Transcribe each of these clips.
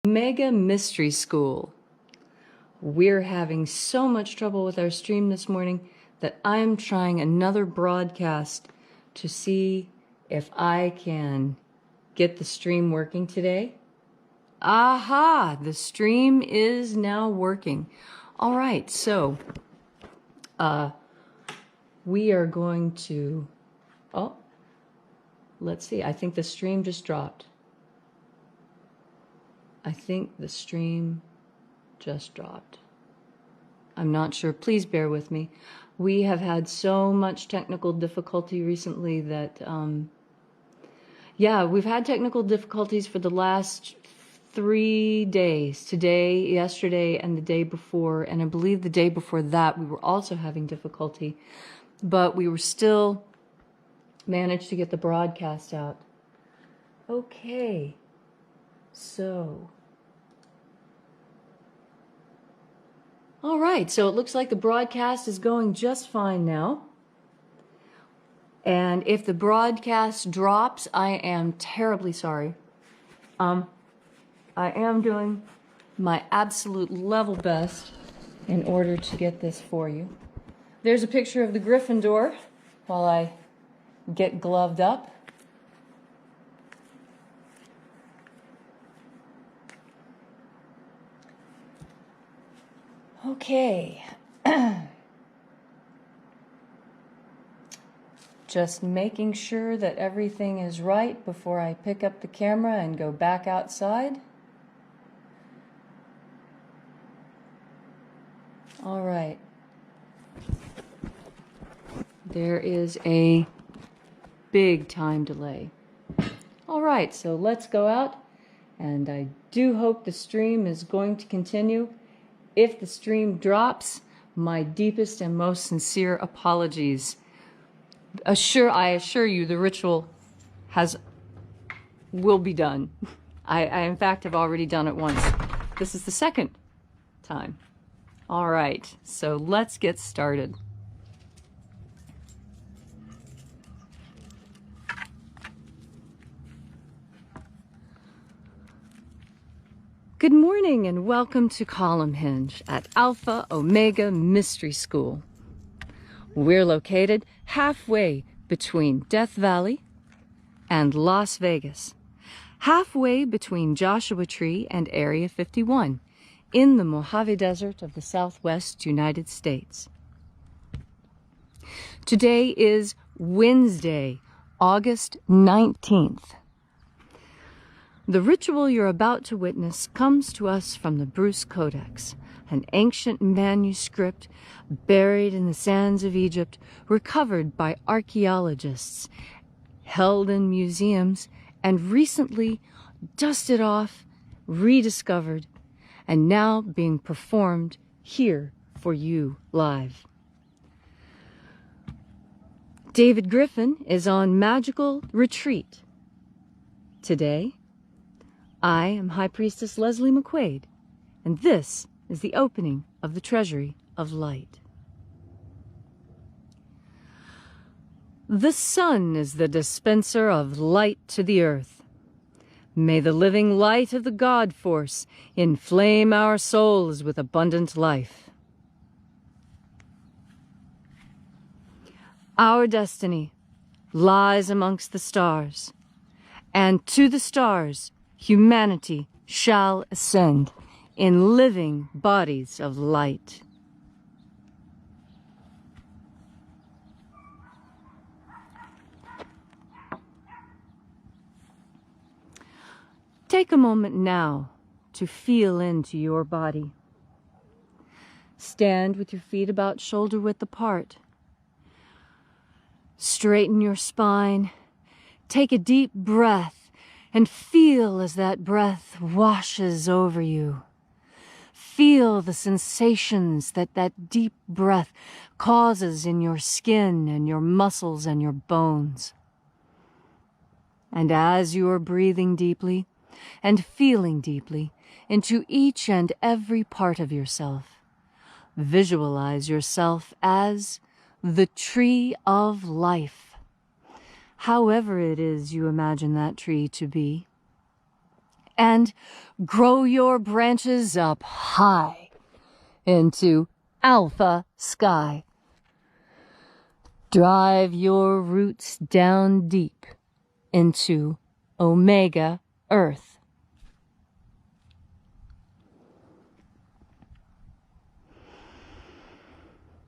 Omega Mystery School. We're having so much trouble with our stream this morning that I'm trying another broadcast to see if I can get the stream working today. Aha! The stream is now working. All right, so we are going to, oh, let's see. I think the stream just dropped. I think the stream just dropped. I'm not sure. Please bear with me. We have had so much technical difficulty recently that, yeah, we've had technical difficulties for the last 3 days. Today, yesterday, and the day before. And I believe the day before that we were also having difficulty. But we were still managed to get the broadcast out. Okay. So, all right, so it looks like the broadcast is going just fine now. And if the broadcast drops, I am terribly sorry. I am doing my absolute level best in order to get this for you. There's a picture of the Griffin door while I get gloved up. Okay, just making sure that everything is right before I pick up the camera and go back outside. All right, there is a big time delay. All right, so let's go out, and I do hope the stream is going to continue. If the stream drops, my deepest and most sincere apologies. I assure you the ritual will be done. I in fact have already done it once. This is the second time. All right, so let's get started. Good morning and welcome to Column Hinge at Alpha Ωmega Mystery School. We're located halfway between Death Valley and Las Vegas, halfway between Joshua Tree and Area 51 in the Mojave Desert of the Southwest United States. Today is Wednesday, August 19th. The ritual you're about to witness comes to us from the Bruce Codex, an ancient manuscript buried in the sands of Egypt, recovered by archaeologists, held in museums, and recently dusted off, rediscovered, and now being performed here for you live. David Griffin is on magical retreat. Today, I am High Priestess Leslie McQuade, and this is the opening of the Treasury of Light. The sun is the dispenser of light to the earth. May the living light of the God Force inflame our souls with abundant life. Our destiny lies amongst the stars, and to the stars humanity shall ascend in living bodies of light. Take a moment now to feel into your body. Stand with your feet about shoulder width apart. Straighten your spine. Take a deep breath. And feel as that breath washes over you. Feel the sensations that that deep breath causes in your skin and your muscles and your bones. And as you are breathing deeply and feeling deeply into each and every part of yourself, visualize yourself as the tree of life. However it is you imagine that tree to be, and grow your branches up high into Alpha sky. Drive your roots down deep into Omega Earth.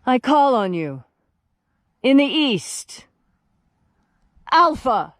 I call on you in the east, Alpha.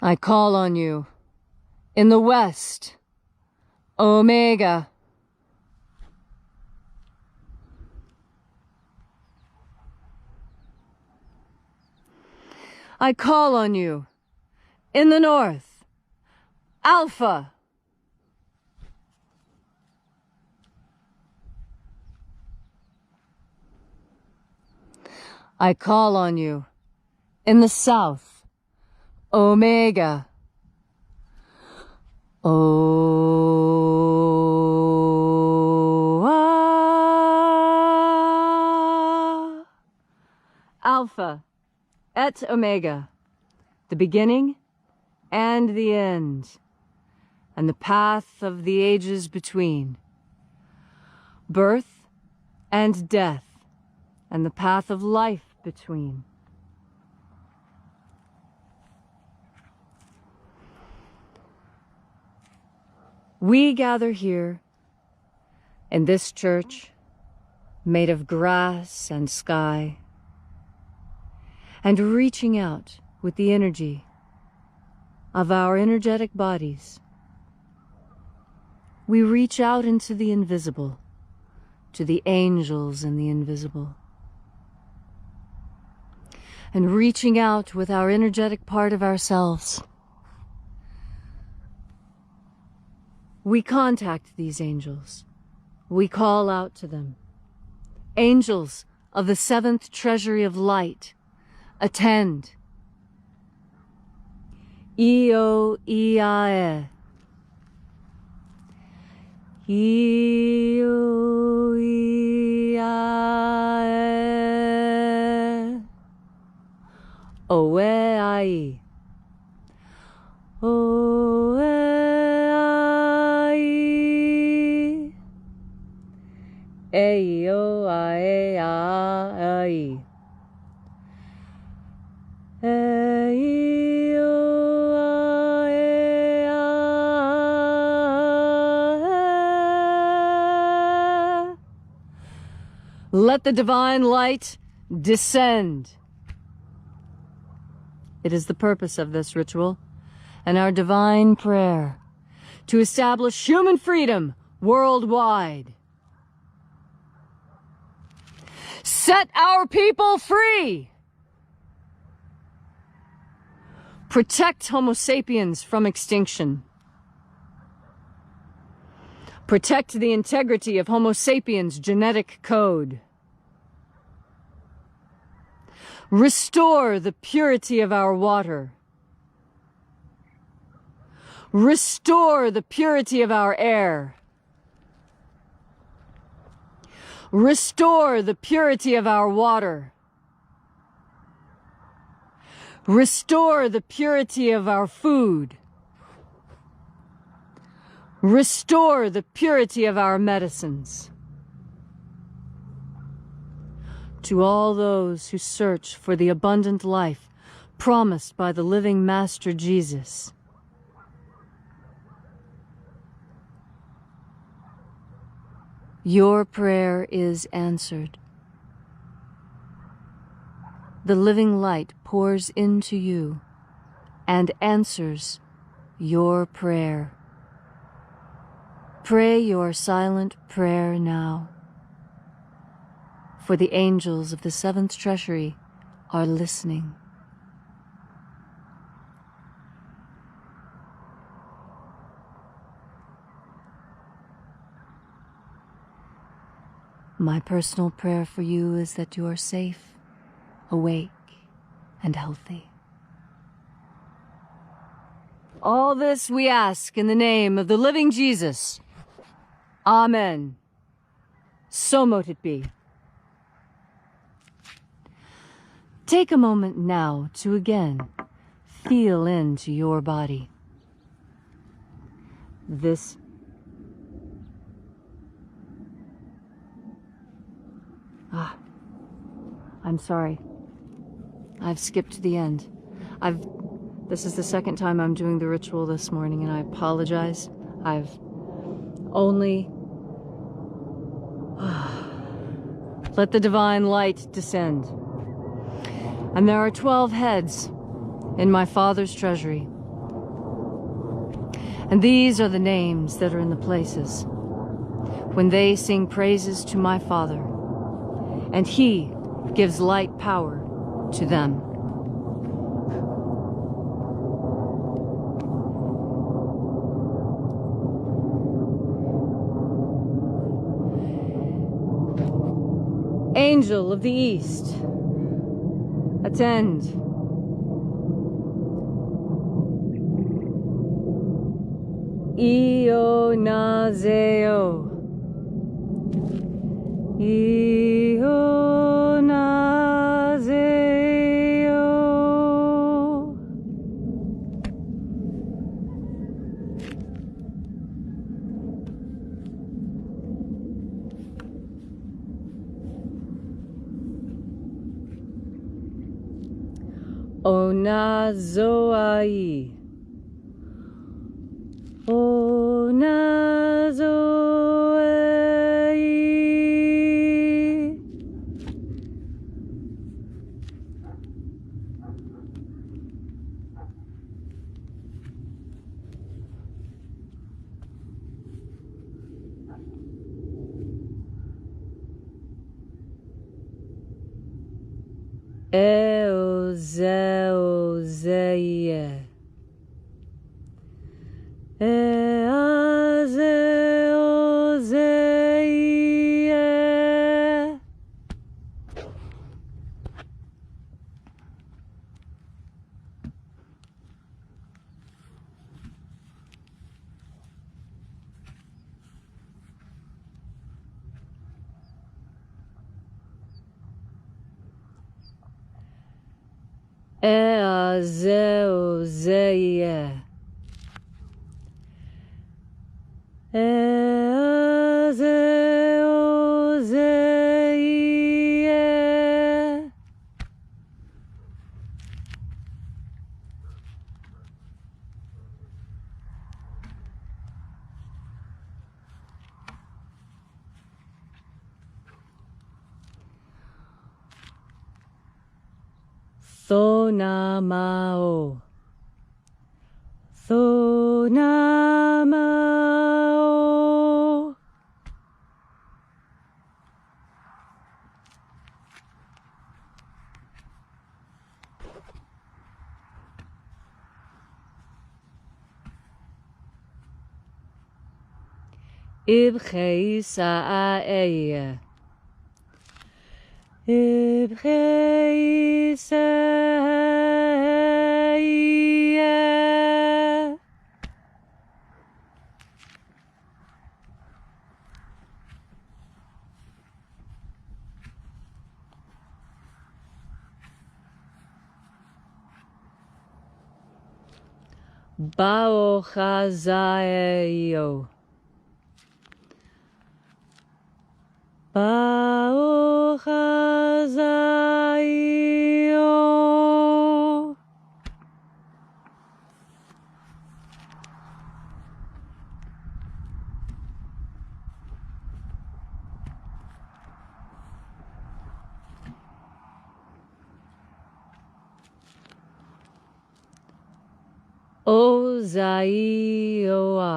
I call on you in the west, Omega. I call on you in the north, Alpha. I call on you in the south, Omega. Alpha et Omega, the beginning and the end, and the path of the ages between. Birth and death, and the path of life between. We gather here in this church made of grass and sky, and reaching out with the energy of our energetic bodies, we reach out into the invisible, to the angels in the invisible. And reaching out with our energetic part of ourselves, we contact these angels. We call out to them. Angels of the seventh treasury of light, attend. Io Iae. Io Iae. Oe ai. Oe ai. Eio ae ai. Eio ae ai. Let the divine light descend. It is the purpose of this ritual and our divine prayer to establish human freedom worldwide. Set our people free! Protect Homo sapiens from extinction. Protect the integrity of Homo sapiens' genetic code. Restore the purity of our water. Restore the purity of our air. Restore the purity of our water. Restore the purity of our food. Restore the purity of our medicines. To all those who search for the abundant life promised by the living Master Jesus, your prayer is answered. The living light pours into you and answers your prayer. Pray your silent prayer now, for the angels of the seventh treasury are listening. My personal prayer for you is that you are safe, awake, and healthy. All this we ask in the name of the living Jesus. Amen. So mote it be. Take a moment now to again feel into your body. I'm sorry. I've skipped to the end. This is the second time I'm doing the ritual this morning, and I apologize. I've only let the divine light descend. And there are 12 heads in my father's treasury. And these are the names that are in the places when they sing praises to my father, and he gives light power to them. Angel of the East, attend. Io Nazeo. Io Nazeo. Onazoai. Onazoai. Eozeozeie. Eazeozeie. Eazeozeie. Eazeozeie. Thonamao. Thonamao. Ibcheisa'aeya. Ibcheisa'eya. Baochazaeo. Baochazaeo. Ozaioa.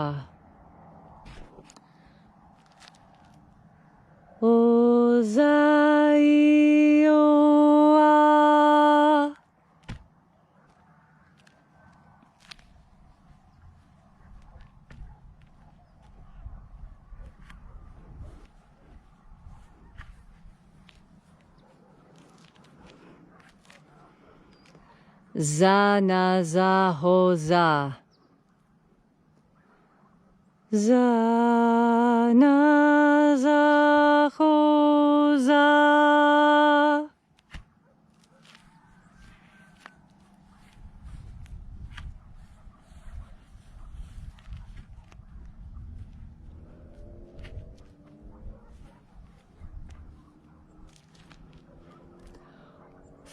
Ozaioa. Zanazahoza. Zanazahoza.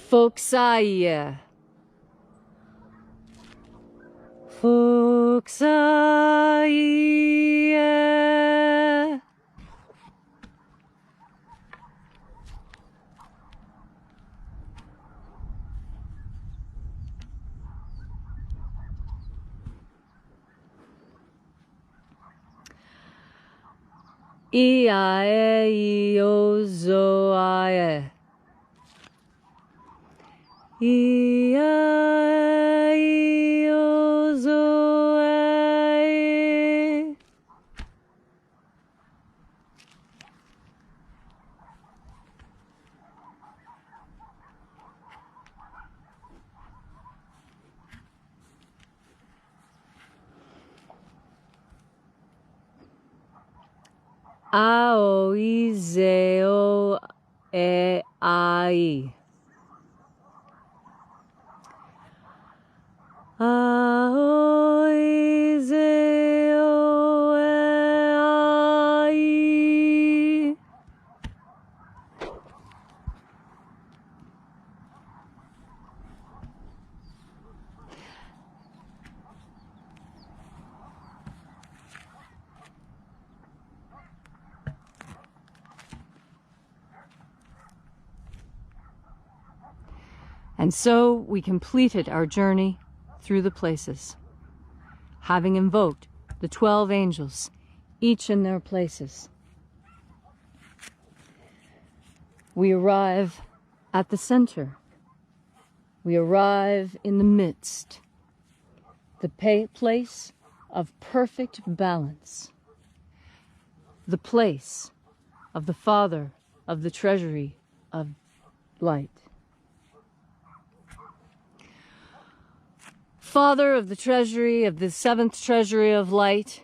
Foxaia. Foxaia. Iae-iozoae. Iae-iozoae. Aoizeo-e-ai. Aoizeo-e-ai. And so we completed our journey through the places, having invoked the 12 angels, each in their places. We arrive at the center. We arrive in the midst, the place of perfect balance, the place of the Father of the Treasury of Light. Father of the Treasury of the 7th Treasury of Light,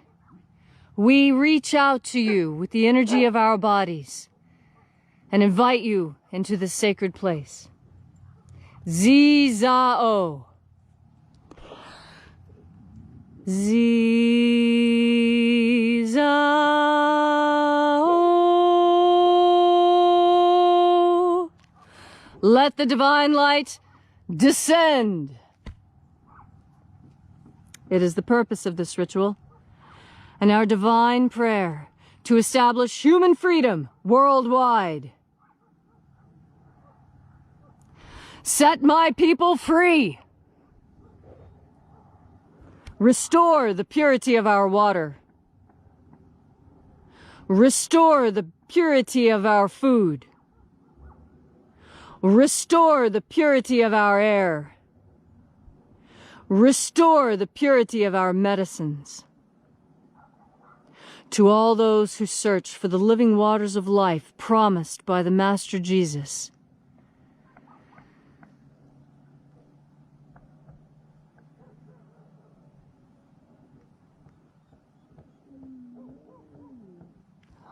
we reach out to you with the energy of our bodies and invite you into this sacred place. Zizao. Zizao. Let the divine light descend. It is the purpose of this ritual and our divine prayer to establish human freedom worldwide. Set my people free. Restore the purity of our water. Restore the purity of our food. Restore the purity of our air. Restore the purity of our medicines. To all those who search for the living waters of life promised by the Master Jesus,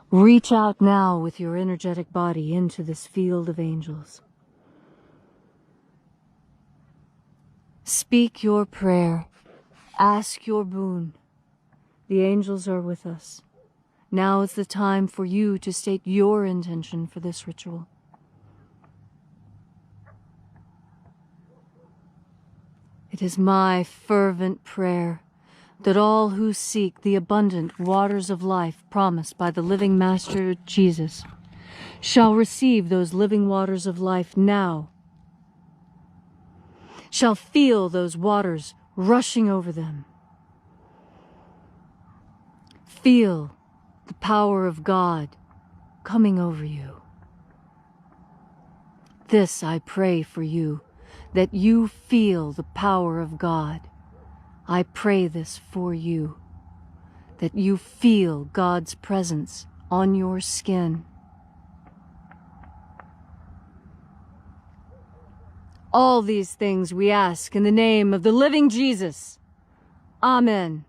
reach out now with your energetic body into this field of angels. Speak your prayer. Ask your boon. The angels are with us. Now is the time for you to state your intention for this ritual. It is my fervent prayer that all who seek the abundant waters of life promised by the living Master Jesus shall receive those living waters of life now, shall feel those waters rushing over them. Feel the power of God coming over you. This I pray for you, that you feel the power of God. I pray this for you, that you feel God's presence on your skin. All these things we ask in the name of the living Jesus. Amen.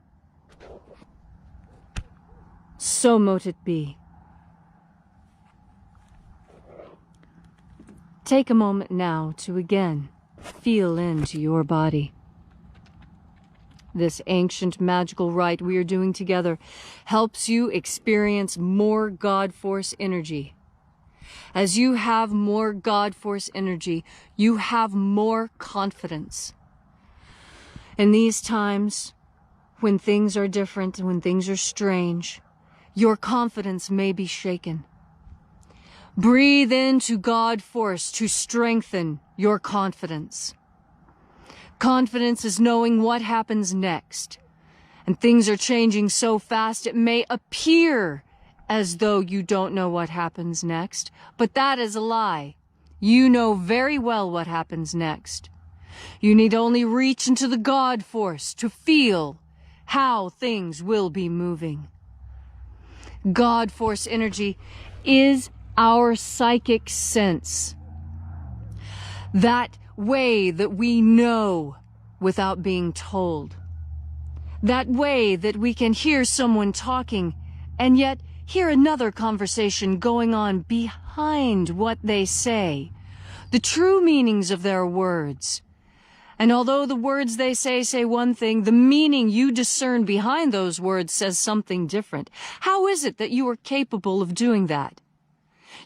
So mote it be. Take a moment now to again feel into your body. This ancient magical rite we are doing together helps you experience more God Force energy. As you have more God Force energy, you have more confidence. In these times, when things are different, when things are strange, your confidence may be shaken. Breathe into God Force to strengthen your confidence. Confidence is knowing what happens next. And things are changing so fast it may appear as though you don't know what happens next, but that is a lie. You know very well what happens next. You need only reach into the God Force to feel how things will be moving. God Force energy is our psychic sense. That way that we know without being told. That way that we can hear someone talking and yet hear another conversation going on behind what they say. The true meanings of their words. And although the words they say one thing, the meaning you discern behind those words says something different. How is it that you are capable of doing that?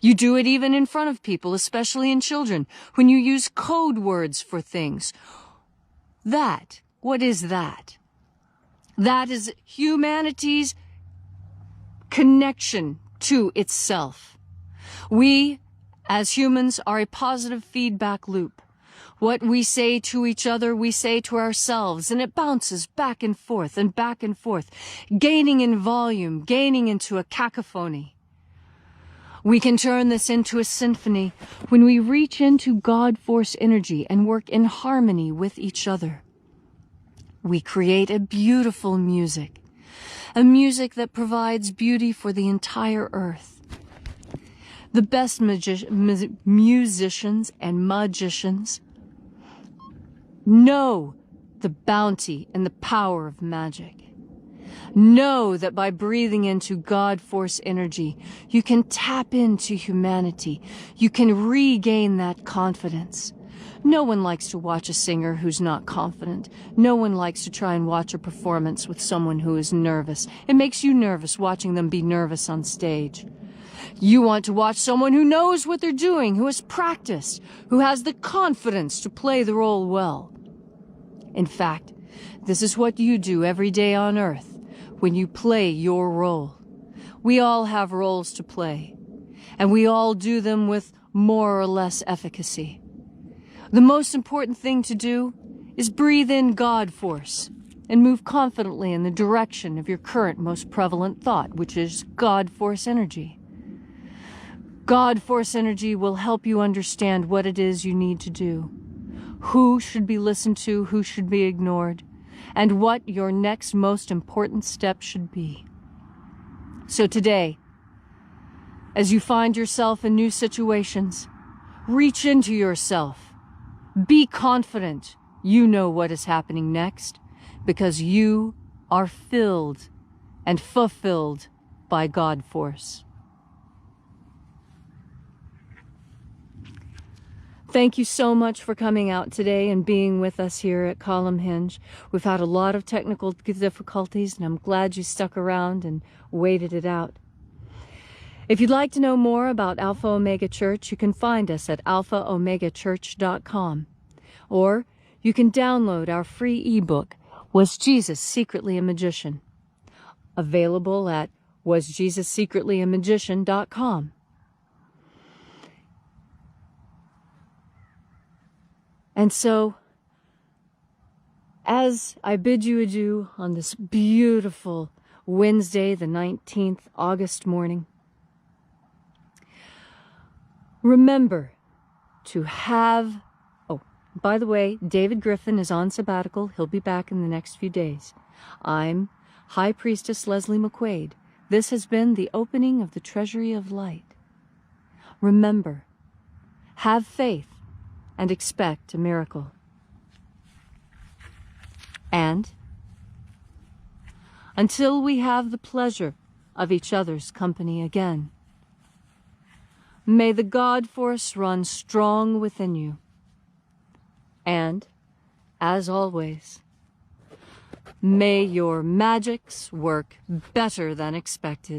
You do it even in front of people, especially in children, when you use code words for things. What is that? That is humanity's connection to itself. We, as humans, are a positive feedback loop. What we say to each other, we say to ourselves, and it bounces back and forth, gaining in volume, gaining into a cacophony. We can turn this into a symphony when we reach into God Force energy and work in harmony with each other. We create a beautiful music, a music that provides beauty for the entire earth. The best musicians and magicians know the bounty and the power of magic. Know that by breathing into God Force energy, you can tap into humanity. You can regain that confidence. No one likes to watch a singer who's not confident. No one likes to try and watch a performance with someone who is nervous. It makes you nervous watching them be nervous on stage. You want to watch someone who knows what they're doing, who has practiced, who has the confidence to play the role well. In fact, this is what you do every day on Earth. When you play your role. We all have roles to play, and we all do them with more or less efficacy. The most important thing to do is breathe in God Force and move confidently in the direction of your current most prevalent thought, which is God Force energy. God Force energy will help you understand what it is you need to do, who should be listened to, who should be ignored, and what your next most important step should be. So today, as you find yourself in new situations, reach into yourself. Be confident you know what is happening next, because you are filled and fulfilled by God Force. Thank you so much for coming out today and being with us here at Column Hinge. We've had a lot of technical difficulties, and I'm glad you stuck around and waited it out. If you'd like to know more about Alpha Omega Church, you can find us at alphaomegachurch.com. Or you can download our free ebook, Was Jesus Secretly a Magician? Available at wasjesussecretlyamagician.com. And so, as I bid you adieu on this beautiful Wednesday, the 19th August morning, remember to have... Oh, by the way, David Griffin is on sabbatical. He'll be back in the next few days. I'm High Priestess Leslie McQuade. This has been the opening of the Treasury of Light. Remember, have faith and expect a miracle. And until we have the pleasure of each other's company again, may the God Force run strong within you. And, as always, may your magics work better than expected.